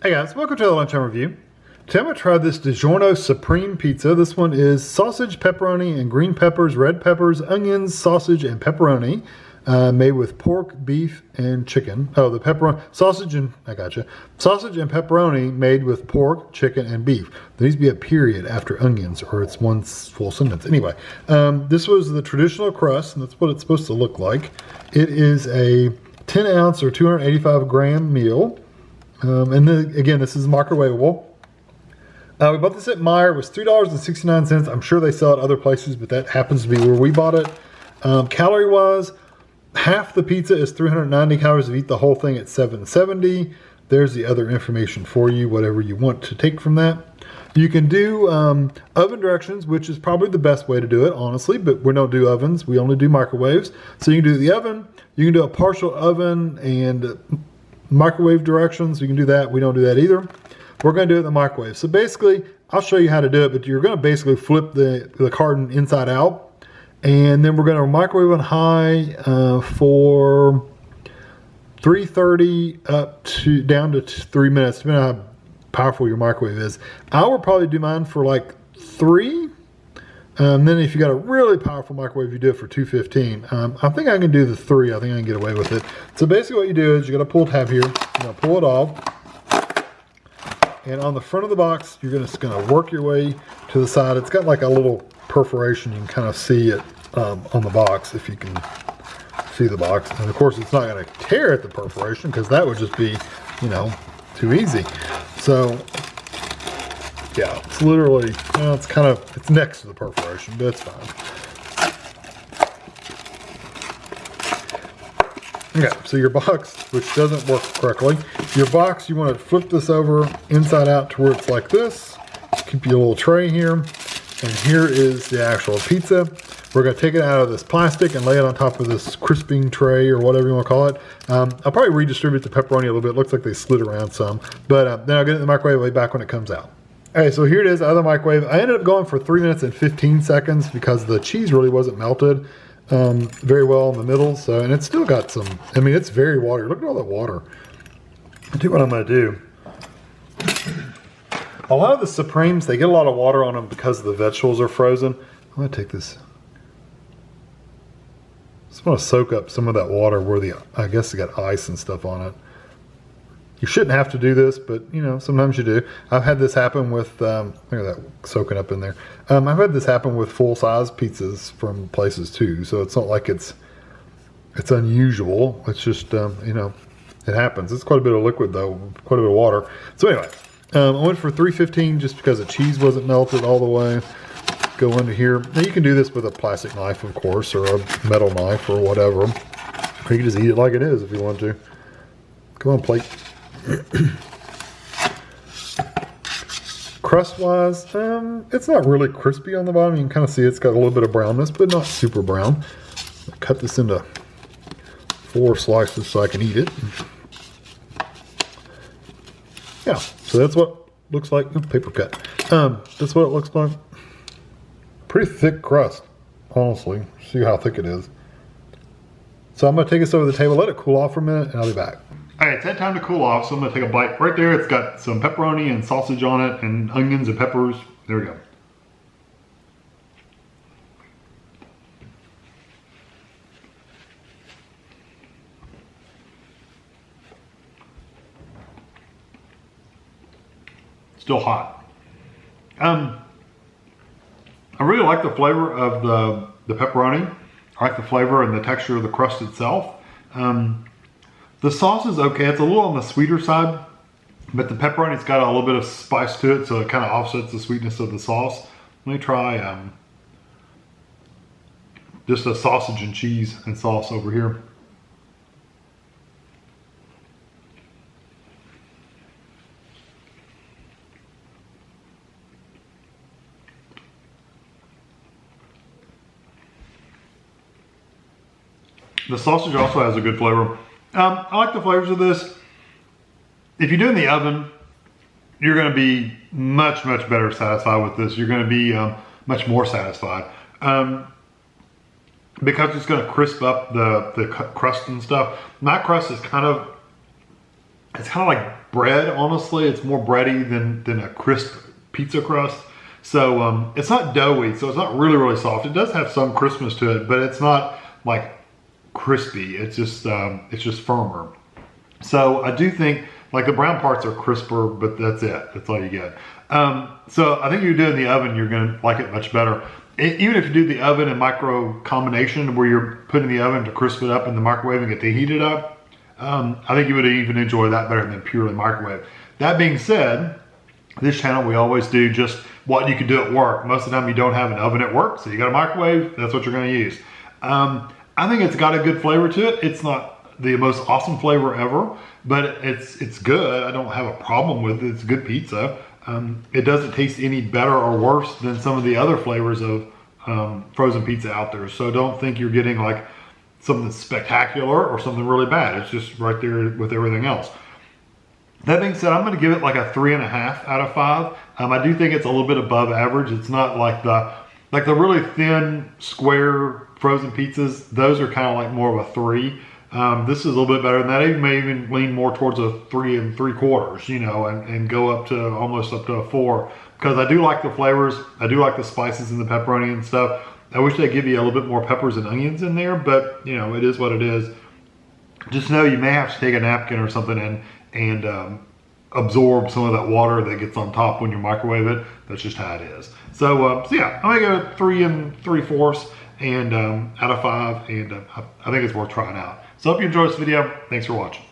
Hey guys, welcome to the Lunchtime Review. Today I'm going to try this DiGiorno Supreme Pizza. This one is sausage, pepperoni, and green peppers, red peppers, onions, sausage, and pepperoni. Made with pork, beef, and chicken. Oh, the pepperoni, sausage and pepperoni made with pork, chicken, and beef. There needs to be a period after onions or it's one full sentence. Anyway, this was the traditional crust, and that's what it's supposed to look like. It is a 10 ounce or 285 gram meal. And then again, this is microwavable. We bought this at Meijer. It was $3.69. I'm sure they sell it other places, but that happens to be where we bought it. Calorie wise, half the pizza is 390 calories. If you eat the whole thing at 770. There's the other information for you, whatever you want to take from that. You can do oven directions, which is probably the best way to do it, honestly, but we don't do ovens. We only do microwaves. So you can do the oven. You can do a partial oven and microwave directions. You can do that. We don't do that either. We're going to do it in the microwave. So basically, I'll show you how to do it, but you're going to basically flip the carton inside out, and then we're going to microwave on high for 330 up to down to 3 minutes, depending on how powerful your microwave is. I will probably do mine for like 3. Then if you got a really powerful microwave, you do it for 215. I think I can do the 3. I think I can get away with it. So basically what you do is you got a pull tab here. You're going to pull it off. And on the front of the box, you're just going to work your way to the side. It's got like a little perforation. You can kind of see it on the box if you can see the box. And of course, it's not going to tear at the perforation because that would just be, you know, too easy. So yeah, it's literally, well, it's next to the perforation, but it's fine. Okay, so your box, which doesn't work correctly, your box, you want to flip this over inside out to where it's like this. Keep your little tray here. And here is the actual pizza. We're going to take it out of this plastic and lay it on top of this crisping tray or whatever you want to call it. I'll probably redistribute the pepperoni a little bit. It looks like they slid around some. But then I'll get it in the microwave way back when it comes out. Okay, so here it is out of the microwave. I ended up going for 3 minutes and 15 seconds because the cheese really wasn't melted very well in the middle. So, and it's still got some, I mean, it's very watery. Look at all that water. I'll tell you what I'm going to do. A lot of the Supremes, they get a lot of water on them because the vegetables are frozen. I'm going to take this. I just want to soak up some of that water where I guess it got ice and stuff on it. You shouldn't have to do this, but you know, sometimes you do. I've had this happen with, look at that soaking up in there. I've had this happen with full-size pizzas from places too, so it's not like it's unusual. It's just, you know, it happens. It's quite a bit of liquid though, quite a bit of water. So anyway, I went for 315 just because the cheese wasn't melted all the way. Go into here. Now you can do this with a plastic knife, of course, or a metal knife or whatever. Or you can just eat it like it is if you want to. Come on, plate. Crust wise, it's not really crispy on the bottom. You can kind of see it's got a little bit of brownness, but not super brown. I'll cut this into 4 slices so I can eat it. Yeah, so that's what it looks like. Paper cut. That's what it looks like. Pretty thick crust, honestly. See how thick it is. So I'm going to take this over the table, let it cool off for a minute, and I'll be back. All right, it's that time to cool off, so I'm going to take a bite. Right there, it's got some pepperoni and sausage on it, and onions and peppers. There we go. Still hot. I really like the flavor of the pepperoni. I like the flavor and the texture of the crust itself. The sauce is okay. It's a little on the sweeter side, but the pepperoni's got a little bit of spice to it, so it kind of offsets the sweetness of the sauce. Let me try just a sausage and cheese and sauce over here. The sausage also has a good flavor. I like the flavors of this. If you do it in the oven, you're going to be much better satisfied with this. You're going to be much more satisfied. because it's going to crisp up the crust and stuff. My crust is kind of It's kind of like bread, honestly. It's more bready than a crisp pizza crust. So it's not doughy, so it's not really, really soft. It does have some crispness to it, but it's not like crispy. It's just firmer. So I do think like the brown parts are crisper, but that's it. That's all you get. So I think if you do it in the oven, you're gonna like it much better. Even if you do the oven and micro combination where you're putting the oven to crisp it up in the microwave and get to heat it up, I think you would even enjoy that better than purely microwave. That being said, this channel, we always do just what you can do at work. Most of the time you don't have an oven at work, so you got a microwave, that's what you're gonna use. I think it's got a good flavor to it. It's not the most awesome flavor ever, but it's good. I don't have a problem with it. It's good pizza. It doesn't taste any better or worse than some of the other flavors of frozen pizza out there. So don't think you're getting like something spectacular or something really bad. It's just right there with everything else. That being said, I'm going to give it like a 3.5 out of 5. I do think it's a little bit above average. It's not like the really thin square frozen pizzas. Those are kind of like more of a 3. This is a little bit better than that. It may even lean more towards a 3 3/4, you know, and go up to almost up to a 4, because I do like the flavors. I do like the spices and the pepperoni and stuff. I wish they'd give you a little bit more peppers and onions in there, but you know, it is what it is. Just know you may have to take a napkin or something and absorb some of that water that gets on top when you microwave it. That's just how it is. So yeah, I'm gonna go 3 3/4 and out of 5, and I think it's worth trying out. So hope you enjoyed this video. Thanks for watching.